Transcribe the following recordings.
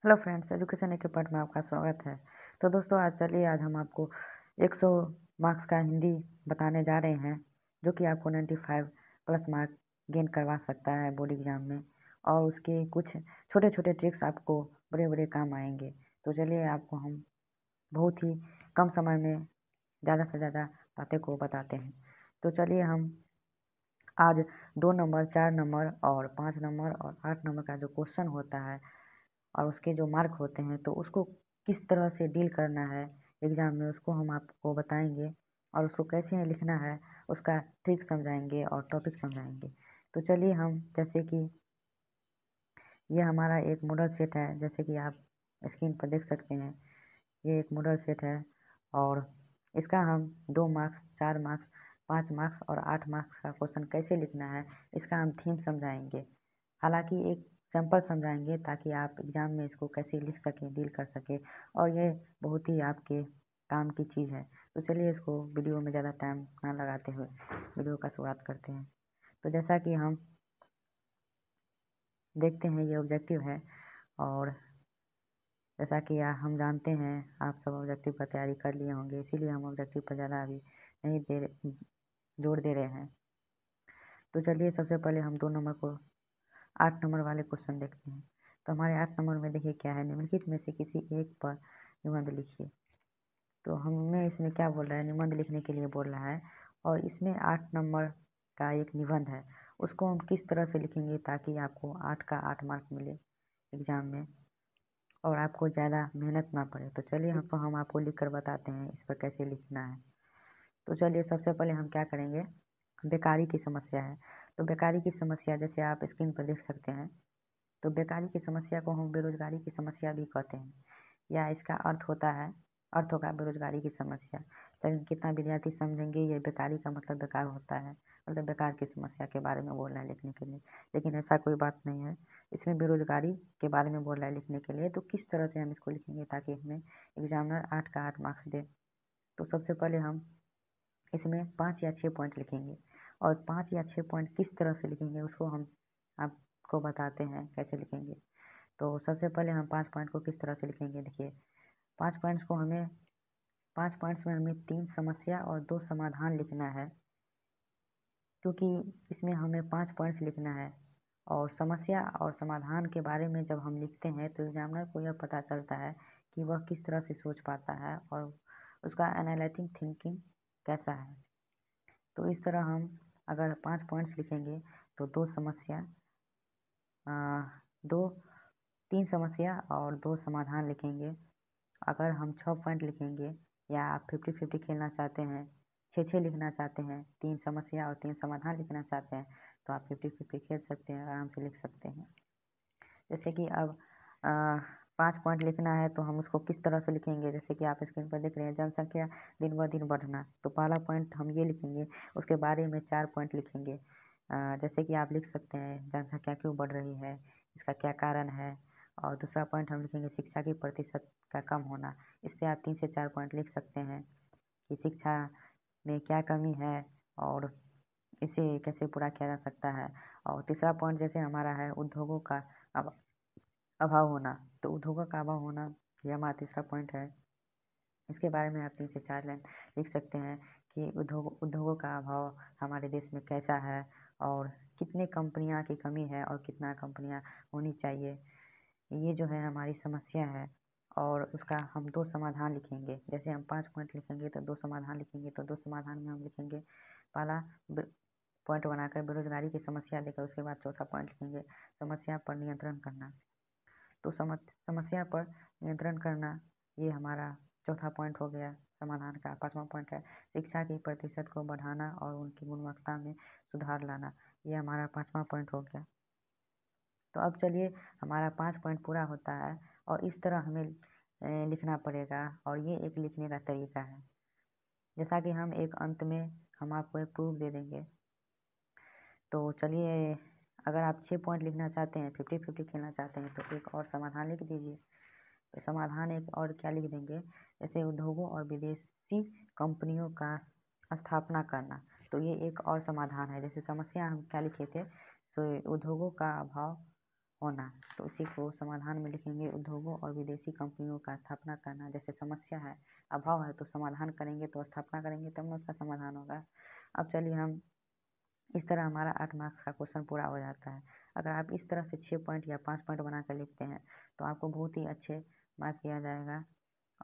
Hello friends, education एक part में आपका स्वागत है। तो दोस्तों, आज हम आपको 100 मार्क्स का हिंदी बताने जा रहे हैं, जो कि आपको 95 प्लस मार्क गेन करवा सकता है बोर्ड एग्जाम में। और उसके कुछ छोटे छोटे ट्रिक्स आपको बड़े बड़े काम आएंगे। तो चलिए, आपको हम बहुत ही कम समय में ज़्यादा से ज़्यादा बातें को बताते हैं। तो चलिए, हम आज 2 नंबर, 4 नंबर और 5 नंबर और 8 नंबर का जो क्वेश्चन होता है और उसके जो मार्क होते हैं, तो उसको किस तरह से डील करना है एग्ज़ाम में, उसको हम आपको बताएंगे। और उसको कैसे लिखना है, उसका ट्रिक समझाएंगे और टॉपिक समझाएंगे। तो चलिए, हम जैसे कि ये हमारा एक मॉडल सेट है, जैसे कि आप स्क्रीन पर देख सकते हैं। ये एक मॉडल सेट है और इसका हम 2 मार्क्स, 4 मार्क्स, 5 मार्क्स और 8 मार्क्स का क्वेश्चन कैसे लिखना है, इसका हम थीम समझाएंगे। हालांकि एक सैंपल समझाएंगे ताकि आप एग्ज़ाम में इसको कैसे लिख सकें, डील कर सकें। और ये बहुत ही आपके काम की चीज़ है। तो चलिए, इसको वीडियो में ज़्यादा टाइम ना लगाते हुए वीडियो का शुरुआत करते हैं। तो जैसा कि हम देखते हैं, ये ऑब्जेक्टिव है। और जैसा कि हम जानते हैं, आप सब ऑब्जेक्टिव का तैयारी कर लिए होंगे, इसीलिए हम ऑब्जेक्टिव पर ज़्यादा अभी नहीं जोर दे रहे हैं। तो चलिए, सबसे पहले हम 2 नंबर को 8 नंबर वाले क्वेश्चन देखते हैं। तो हमारे 8 नंबर में देखिए क्या है, निम्नलिखित में से किसी एक पर निबंध लिखिए। तो हमें इसमें क्या बोल रहा है, निबंध लिखने के लिए बोल रहा है। और इसमें 8 नंबर का एक निबंध है, उसको हम किस तरह से लिखेंगे ताकि आपको 8 का 8 मार्क मिले एग्ज़ाम में और आपको ज़्यादा मेहनत ना पड़े। तो चलिए, हम आपको लिख कर बताते हैं इस पर कैसे लिखना है। तो चलिए, सबसे पहले हम क्या करेंगे, बेकारी की समस्या है। तो बेकारी की समस्या जैसे आप स्क्रीन पर देख सकते हैं। तो बेकारी की समस्या को हम बेरोजगारी की समस्या भी कहते हैं, या इसका अर्थ होता है, अर्थ होगा बेरोजगारी की समस्या। लेकिन कितना विद्यार्थी समझेंगे ये बेकारी का मतलब बेकार होता है, मतलब बेकार की समस्या के बारे में बोल रहा है लिखने के लिए। लेकिन ऐसा कोई बात नहीं है, इसमें बेरोजगारी के बारे में बोल रहा है लिखने के लिए। तो किस तरह से हम इसको लिखेंगे ताकि हमें एग्जामिनर 8 का 8 मार्क्स दे। तो सबसे पहले हम इसमें 5 या 6 पॉइंट लिखेंगे। और 5 या 6 पॉइंट किस तरह से लिखेंगे उसको हम आपको बताते हैं कैसे लिखेंगे। तो सबसे पहले हम 5 पॉइंट को किस तरह से लिखेंगे, देखिए। 5 पॉइंट्स को हमें 5 पॉइंट्स में हमें 3 समस्या और 2 समाधान लिखना है, क्योंकि इसमें हमें 5 पॉइंट्स लिखना है। और समस्या और समाधान के बारे में जब हम लिखते हैं तो एग्जामिनर को यह पता चलता है कि वह किस तरह से सोच पाता है और उसका एनालिटिक थिंकिंग कैसा है। तो इस तरह हम अगर 5 पॉइंट्स लिखेंगे तो 2 समस्या, अ, दो 3 समस्या और 2 समाधान लिखेंगे। अगर हम 6 पॉइंट लिखेंगे या आप 50-50 खेलना चाहते हैं, 6-6 लिखना चाहते हैं, 3 समस्या और 3 समाधान लिखना चाहते हैं, तो आप 50-50 खेल सकते हैं, आराम से लिख सकते हैं। जैसे कि अब 5 पॉइंट लिखना है तो हम उसको किस तरह से लिखेंगे, जैसे कि आप स्क्रीन पर देख रहे हैं, जनसंख्या दिन ब दिन बढ़ना। तो पहला पॉइंट हम ये लिखेंगे, उसके बारे में 4 पॉइंट लिखेंगे। जैसे कि आप लिख सकते हैं, जनसंख्या क्यों बढ़ रही है, इसका क्या कारण है। और दूसरा पॉइंट हम लिखेंगे, शिक्षा की प्रतिशत का कम होना। इस पर आप 3 से 4 पॉइंट लिख सकते हैं कि शिक्षा में क्या कमी है और इसे कैसे पूरा किया जा सकता है। और तीसरा पॉइंट जैसे हमारा है, उद्योगों का अब अभाव होना। तो उद्योगों का अभाव होना, ये हमारा तीसरा पॉइंट है। इसके बारे में आप 3 से 4 लाइन लिख सकते हैं कि उद्योगों का अभाव हमारे देश में कैसा है और कितने कंपनियां की कमी है और कितना कंपनियां होनी चाहिए। ये जो है हमारी समस्या है। और उसका हम 2 समाधान लिखेंगे। जैसे हम 5 पॉइंट लिखेंगे तो 2 समाधान लिखेंगे। तो 2 समाधान में हम लिखेंगे, पहला पॉइंट बनाकर बेरोजगारी की समस्या लेकर उसके बाद चौथा पॉइंट लिखेंगे, समस्या पर नियंत्रण करना। तो समस्या पर नियंत्रण करना, ये हमारा चौथा पॉइंट हो गया समाधान का। 5वां पॉइंट है, शिक्षा की प्रतिशत को बढ़ाना और उनकी गुणवत्ता में सुधार लाना। ये हमारा 5वां पॉइंट हो गया। तो अब चलिए, हमारा 5 पॉइंट पूरा होता है और इस तरह हमें लिखना पड़ेगा। और ये एक लिखने का तरीका है। जैसा कि हम एक अंत में हम आपको एक प्रूफ दे देंगे। तो चलिए, अगर आप 6 पॉइंट लिखना चाहते हैं, 50-50 खेलना चाहते हैं, तो एक और समाधान लिख दीजिए। तो समाधान एक और क्या लिख देंगे, जैसे उद्योगों और विदेशी कंपनियों का स्थापना करना। तो ये एक और समाधान है। जैसे समस्या हम क्या लिखे थे, तो उद्योगों का अभाव होना, तो इसी को समाधान में लिखेंगे उद्योगों और विदेशी कंपनियों का स्थापना करना। जैसे समस्या है, अभाव है, तो समाधान करेंगे तो स्थापना करेंगे तब ना उसका समाधान होगा। अब चलिए हम इस तरह हमारा 8 मार्क्स का क्वेश्चन पूरा हो जाता है। अगर आप इस तरह से 6 पॉइंट या 5 पॉइंट बना कर लिखते हैं तो आपको बहुत ही अच्छे मार्क दिया जाएगा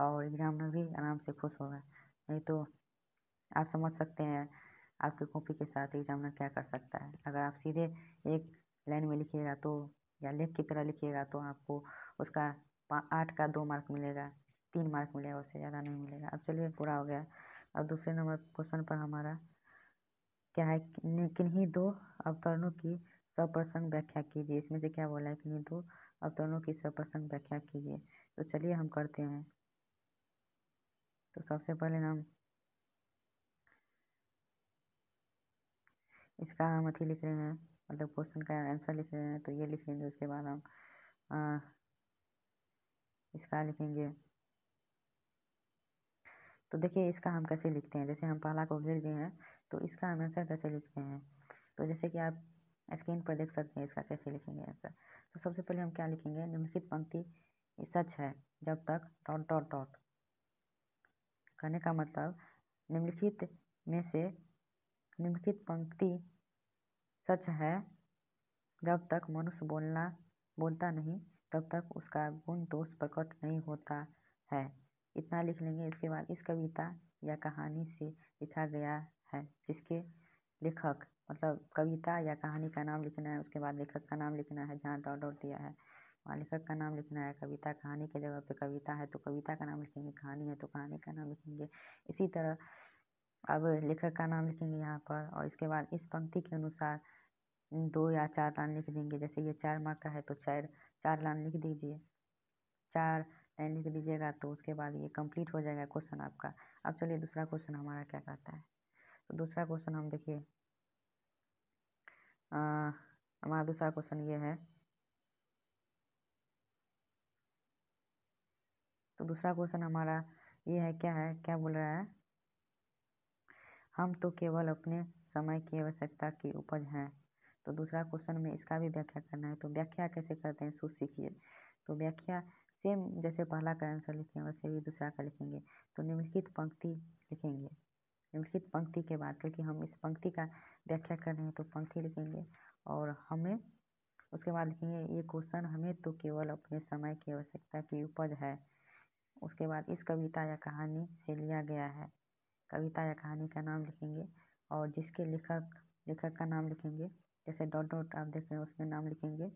और एग्जाम में भी आराम से खुश होगा। नहीं तो आप समझ सकते हैं आपकी कॉपी के साथ एग्जामिनर क्या कर सकता है। अगर आप सीधे एक लाइन में लिखिएगा तो या लेख की तरह लिखिएगा तो आपको उसका 8 का 2 मार्क मिलेगा, 3 मार्क मिलेगा, उससे ज़्यादा नहीं मिलेगा। अब चलिए पूरा हो गया। अब दूसरे नंबर क्वेश्चन पर हमारा क्या है, किन्हीं दो अवतरणों की सप्रसंग व्याख्या कीजिए। इसमें से क्या बोला है, किन्हीं दो अवतरणों की सप्रसंग व्याख्या कीजिए। तो चलिए हम करते हैं। तो सबसे पहले हम इसका हम अथी लिख रहे हैं, मतलब क्वेश्चन का आंसर लिख रहे हैं, तो ये लिख लेंगे। उसके बाद हम इसका लिखेंगे। तो देखिए इसका हम कैसे लिखते हैं, जैसे हम पहला को घेर दिए हैं तो इसका हम आंसर कैसे लिखते हैं। तो जैसे कि आप स्क्रीन पर देख सकते हैं इसका कैसे लिखेंगे आंसर। तो सबसे पहले हम क्या लिखेंगे, निम्नलिखित पंक्ति सच है जब तक डॉट डॉट डॉट। कहने का मतलब निम्नलिखित में से निम्नलिखित पंक्ति सच है जब तक मनुष्य बोलता नहीं तब तक उसका गुण दोष प्रकट नहीं होता है। इतना लिख लेंगे। इसके बाद इस कविता या कहानी से लिखा गया है जिसके लेखक, मतलब कविता या कहानी का नाम लिखना है, उसके बाद लेखक का नाम लिखना है, जहाँ डॉट डॉट दिया है वहाँ लेखक का नाम लिखना है। कविता कहानी के जगह पे कविता है तो कविता का नाम लिखेंगे, कहानी है तो कहानी का नाम लिखेंगे। इसी तरह अब लेखक का नाम लिखेंगे यहाँ पर, और इसके बाद इस पंक्ति के अनुसार 2 या 4 लाइन लिख देंगे। जैसे ये 4 मार्क का है तो 4 लाइन लिख दीजिए, 4 लाइन लिख दीजिएगा तो उसके बाद ये कंप्लीट हो जाएगा क्वेश्चन आपका। अब चलिए दूसरा क्वेश्चन हमारा क्या कहता है। तो दूसरा क्वेश्चन हम देखिए, हमारा दूसरा क्वेश्चन ये है। तो दूसरा क्वेश्चन हमारा ये है, क्या है, क्या बोल रहा है, हम तो केवल अपने समय की आवश्यकता की उपज हैं। तो दूसरा क्वेश्चन में इसका भी व्याख्या करना है। तो व्याख्या कैसे करते हैं सो सीखिए। तो व्याख्या सेम जैसे पहला का आंसर लिखे वैसे ही दूसरा का लिखेंगे। तो निम्नलिखित पंक्ति लिखेंगे, निम्नलिखित पंक्ति के बाद, क्योंकि हम इस पंक्ति का व्याख्या कर रहे हैं तो पंक्ति लिखेंगे और हमें उसके बाद लिखेंगे ये क्वेश्चन हमें तो केवल अपने समय की आवश्यकता की उपज है। उसके बाद इस कविता या कहानी से लिया गया है, कविता या कहानी का नाम लिखेंगे और जिसके लेखक का नाम लिखेंगे। जैसे डॉट डॉट आप देख रहे हैं उसमें नाम लिखेंगे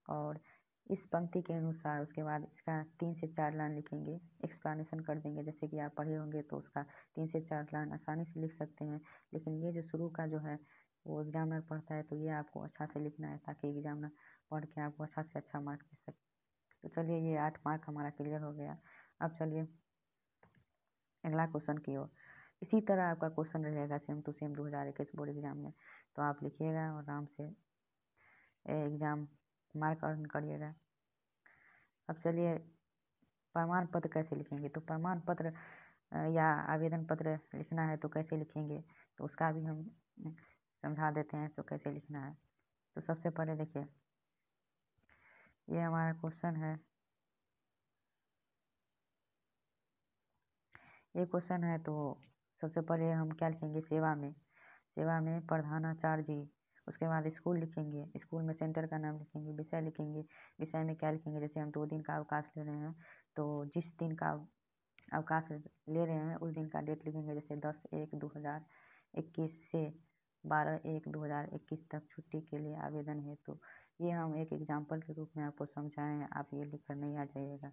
और इस पंक्ति के अनुसार उसके बाद इसका 3 से 4 लाइन लिखेंगे, एक्सप्लेनेशन कर देंगे। जैसे कि आप पढ़े होंगे तो उसका 3 से 4 लाइन आसानी से लिख सकते हैं, लेकिन ये जो शुरू का जो है वो एग्जामिनर पढ़ता है तो ये आपको अच्छा से लिखना है ताकि एग्जामिनर पढ़ के आपको अच्छा से अच्छा मार्क दे सके। तो चलिए ये 8 मार्क हमारा क्लियर हो गया। अब चलिए अगला क्वेश्चन की ओर। इसी तरह आपका क्वेश्चन रहेगा same to same 2021 board exam में, तो आप लिखिएगा और आराम से एग्जाम मार्क अर्न करिएगा। अब चलिए प्रमाण पत्र कैसे लिखेंगे। तो प्रमाण पत्र या आवेदन पत्र लिखना है तो कैसे लिखेंगे, तो उसका भी हम समझा देते हैं तो कैसे लिखना है। तो सबसे पहले देखिए ये हमारा क्वेश्चन है, ये क्वेश्चन है तो सबसे पहले हम क्या लिखेंगे, सेवा में प्रधानाचार्य जी। उसके बाद स्कूल लिखेंगे, स्कूल में सेंटर का नाम लिखेंगे, विषय लिखेंगे, विषय में क्या लिखेंगे, जैसे हम 2 दिन का अवकाश ले रहे हैं तो जिस दिन का अवकाश ले रहे हैं उस दिन का डेट लिखेंगे। जैसे 10/1/2021 से 12/1/2021 तक छुट्टी के लिए आवेदन है। तो ये हम एक एग्जाम्पल के रूप में आपको समझाए हैं, आप ये लिख कर नहीं आ जाइएगा।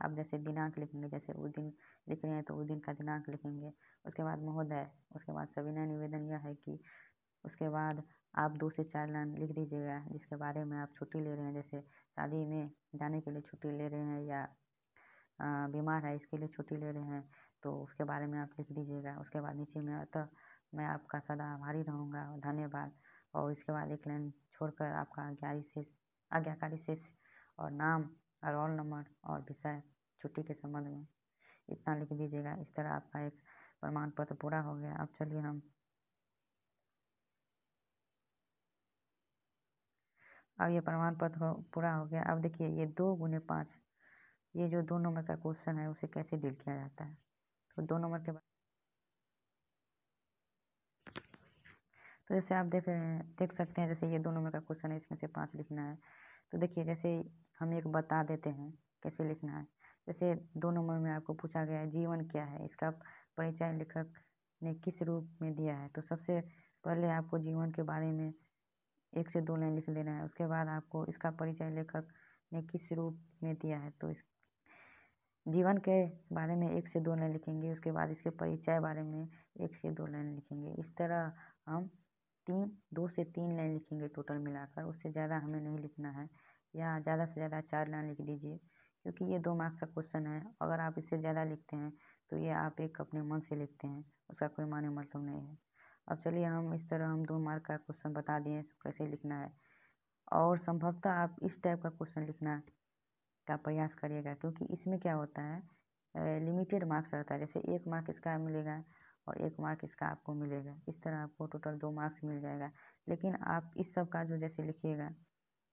आप जैसे दिनांक लिखेंगे, जैसे उस दिन लिख रहे हैं तो उस दिन का दिनांक लिखेंगे। उसके बाद महोदय, उसके बाद सविनय निवेदन यह है कि, उसके बाद आप 2 से 4 लाइन लिख दीजिएगा जिसके बारे में आप छुट्टी ले रहे हैं। जैसे शादी में जाने के लिए छुट्टी ले रहे हैं या बीमार है इसके लिए छुट्टी ले रहे हैं तो उसके बारे में आप लिख दीजिएगा। उसके बाद नीचे में अतः मैं आपका सदा आभारी रहूँगा, धन्यवाद। और इसके बाद एक लाइन छोड़कर आपका आज्ञाकारी शेष और नाम, रोल नंबर और विषय छुट्टी के संबंध में इतना लिख दीजिएगा। इस तरह आपका एक प्रमाण पत्र पूरा हो गया। अब चलिए हम अब ये प्रमाण पत्र पूरा हो गया। अब देखिए ये 2 गुने 5, ये जो 2 नंबर का क्वेश्चन है उसे कैसे डील किया जाता है। तो 2 नंबर के बाद तो जैसे आप देख सकते हैं, जैसे ये 2 नंबर का क्वेश्चन है, इसमें से 5 लिखना है। तो देखिए जैसे हम एक बता देते हैं कैसे लिखना है। जैसे 2 नंबर में आपको पूछा गया है जीवन क्या है, इसका परिचय लेखक ने किस रूप में दिया है। तो सबसे पहले आपको जीवन के बारे में 1 से 2 लाइन लिख लेना है। उसके बाद आपको इसका परिचय लेखक ने किस रूप में दिया है, तो इस जीवन के बारे में 1 से 2 लाइन लिखेंगे। उसके बाद इसके परिचय बारे में 1 से 2 लाइन लिखेंगे। इस तरह हम 2 से 3 लाइन लिखेंगे टोटल मिलाकर, उससे ज़्यादा हमें नहीं लिखना है। या ज़्यादा से ज़्यादा 4 लाइन लिख दीजिए, क्योंकि ये 2 मार्क्स का क्वेश्चन है। अगर आप इससे ज़्यादा लिखते हैं तो ये आप एक अपने मन से लिखते हैं, उसका कोई माने मतलब नहीं है। अब चलिए हम इस तरह हम 2 मार्क का क्वेश्चन बता दिए कैसे लिखना है। और संभवतः आप इस टाइप का क्वेश्चन लिखना का प्रयास करिएगा, क्योंकि इसमें क्या होता है लिमिटेड मार्क्स रहता है। जैसे 1 मार्क इसका मिलेगा और 1 मार्क इसका आपको मिलेगा। इस तरह आपको टोटल 2 मार्क्स मिल जाएगा। लेकिन आप इस सब का जो जैसे लिखिएगा,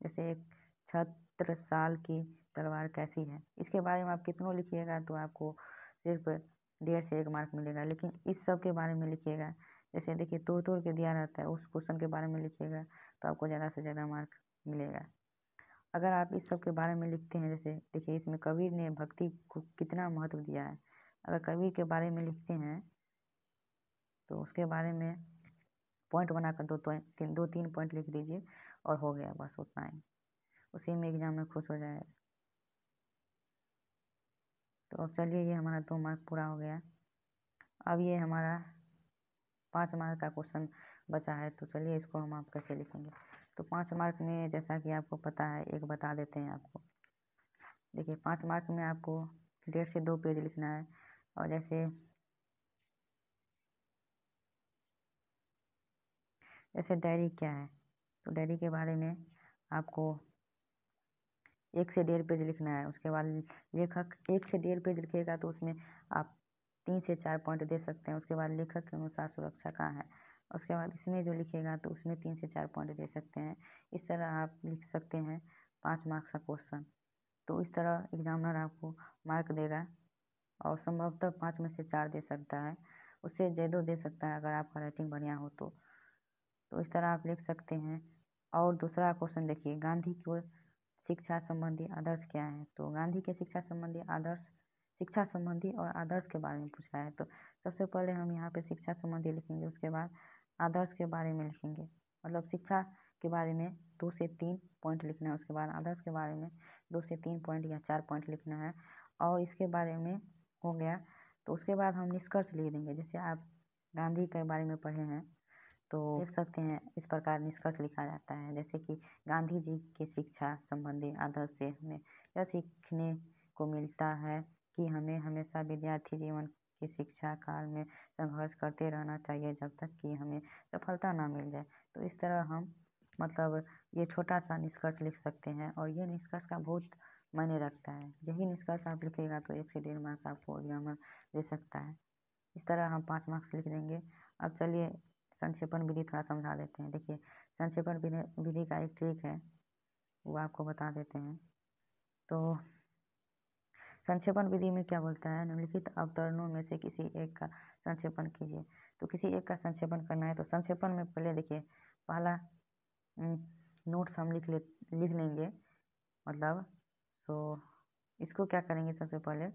जैसे एक छत्र साल की तलवार कैसी है, इसके बारे में आप कितनों लिखिएगा तो आपको सिर्फ 1.5 से 1 मार्क मिलेगा। लेकिन इस सब के बारे में लिखिएगा, जैसे देखिए तोड़ तोड़ के दिया रहता है, उस क्वेश्चन के बारे में लिखिएगा तो आपको ज़्यादा से ज़्यादा मार्क मिलेगा। अगर आप इस सब के बारे में लिखते हैं, जैसे देखिए इसमें कबीर ने भक्ति को कितना महत्व दिया है, अगर कबीर के बारे में लिखते हैं तो उसके बारे में पॉइंट बनाकर 2-3 पॉइंट लिख दीजिए और हो गया, बस उतना ही। उसी में एग्जाम में खुश हो जाएगा। तो अब चलिए ये हमारा 2 मार्क पूरा हो गया। अब ये हमारा 5 मार्क का क्वेश्चन बचा है। तो चलिए इसको हम आप कैसे लिखेंगे। तो 5 मार्क में जैसा कि आपको पता है, एक बता देते हैं आपको। देखिए 5 मार्क में आपको 1.5 से 2 पेज लिखना है। और जैसे डायरी क्या है, तो डायरी के बारे में आपको 1 से 1.5 पेज लिखना है। उसके बाद लेखक 1 से 1.5 पेज लिखेगा तो उसमें आप 3 से 4 पॉइंट दे सकते हैं। उसके बाद लेखक के अनुसार सुरक्षा कहाँ है, उसके बाद इसमें जो लिखेगा तो उसमें 3 से 4 पॉइंट दे सकते हैं। इस तरह आप लिख सकते हैं 5 मार्क्स का क्वेश्चन। तो इस तरह एग्जामिनर आपको मार्क देगा और संभवतः 5 में से 4 दे सकता है, उससे ज़्यादा दे सकता है अगर आपका राइटिंग बढ़िया हो तो इस तरह आप लिख सकते हैं। और दूसरा क्वेश्चन देखिए, गांधी की शिक्षा संबंधी आदर्श क्या है। तो गांधी के शिक्षा संबंधी आदर्श, शिक्षा संबंधी और आदर्श के बारे में पूछा है। तो सबसे पहले हम यहाँ पे शिक्षा संबंधी लिखेंगे, उसके बाद आदर्श के बारे में लिखेंगे। मतलब शिक्षा के बारे में 2 से 3 पॉइंट लिखना है, उसके बाद आदर्श के बारे में 2 से 3 पॉइंट या 4 पॉइंट लिखना है। और इसके बारे में हो गया तो उसके बाद हम निष्कर्ष लिख देंगे। जैसे आप गांधी के बारे में पढ़े हैं तो देख सकते हैं इस प्रकार निष्कर्ष लिखा जाता है, जैसे कि गांधी जी के शिक्षा संबंधी आदर्श से हमें यह सीखने को मिलता है कि हमें हमेशा विद्यार्थी जीवन की शिक्षा काल में संघर्ष करते रहना चाहिए जब तक कि हमें सफलता ना मिल जाए। तो इस तरह हम मतलब ये छोटा सा निष्कर्ष लिख सकते हैं और ये निष्कर्ष का बहुत मायने रखता है। यही निष्कर्ष आप लिखेगा तो 1 से 1.5 मार्क्स आपको एग्जामिनर दे सकता है। इस तरह हम 5 मार्क्स लिख देंगे। अब चलिए संक्षेपण विधि थोड़ा समझा देते हैं। देखिए संक्षेपण विधि का एक ट्रिक है, वो आपको बता देते हैं। तो संक्षेपण विधि में क्या बोलता है, निम्नलिखित अवतरणों में से किसी एक का संक्षेपण कीजिए। तो किसी एक का संक्षेपण करना है तो संक्षेपण में पहले देखिए पहला नोट्स हम लिख लेंगे। मतलब तो इसको क्या करेंगे, सबसे पहले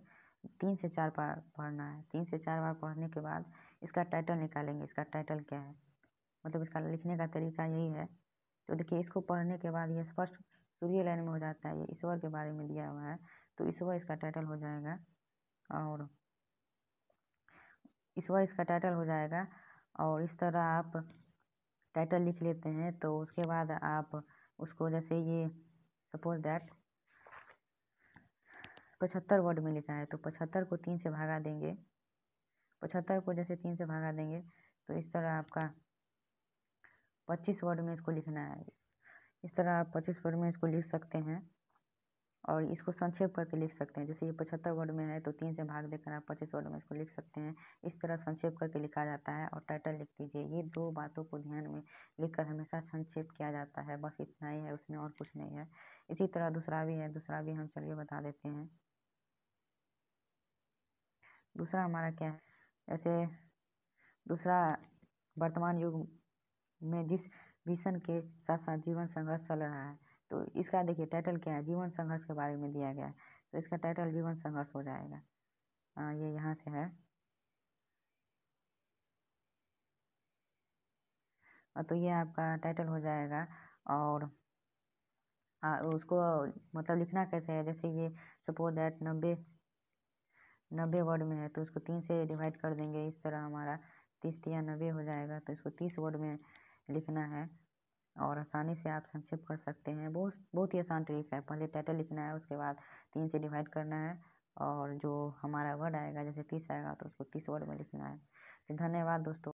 3 से 4 बार पढ़ना है। 3 से 4 बार पढ़ने के बाद इसका टाइटल निकालेंगे, इसका टाइटल क्या है, मतलब इसका लिखने का तरीका यही है। तो देखिए इसको पढ़ने के बाद ये स्पष्ट सूर्य लाइन में हो जाता है, ये ईश्वर के बारे में दिया हुआ है तो ईश्वर इसका टाइटल हो जाएगा। और ईश्वर इसका टाइटल हो जाएगा। और इस तरह आप टाइटल लिख लेते हैं तो उसके बाद आप उसको जैसे ये सपोज दैट 75 वर्ड में लिखा है तो 75 को 3 से भागा देंगे। 75 को जैसे 3 से भागा देंगे तो इस तरह आपका 25 वर्ड में इसको लिखना है। इस तरह आप 25 वर्ड में इसको लिख सकते हैं। और इसको संक्षेप करके लिख सकते हैं। जैसे ये 75 वर्ड में है तो 3 से भाग देकर आप 25 वर्ड में इसको लिख सकते हैं। इस तरह संक्षेप करके लिखा जाता है। और टाइटल लिख दीजिए। ये 2 बातों को ध्यान में लिखकर हमेशा संक्षेप किया जाता है। बस इतना ही है, उसमें और कुछ नहीं है। इसी तरह दूसरा भी है, दूसरा भी हम चलिए बता देते हैं। दूसरा हमारा क्या है, जैसे दूसरा वर्तमान युग में जिस मिशन के साथ साथ जीवन संघर्ष चल रहा है, तो इसका देखिए टाइटल क्या है, जीवन संघर्ष के बारे में दिया गया है। तो इसका टाइटल जीवन संघर्ष हो जाएगा। ये यहाँ से है। तो ये आपका टाइटल हो जाएगा। और उसको मतलब लिखना कैसे है, जैसे ये सपोज दैट 90 वर्ड में है तो उसको 3 से डिवाइड कर देंगे। इस तरह हमारा 30 या 90 हो जाएगा। तो इसको 30 वर्ड में लिखना है। और आसानी से आप संक्षेप कर सकते हैं। बहुत बहुत ही आसान ट्रिक है। पहले टाइटल लिखना है, उसके बाद 3 से डिवाइड करना है, और जो हमारा वर्ड आएगा जैसे 30 आएगा तो उसको 30 वर्ड में लिखना है। तो धन्यवाद दोस्तों।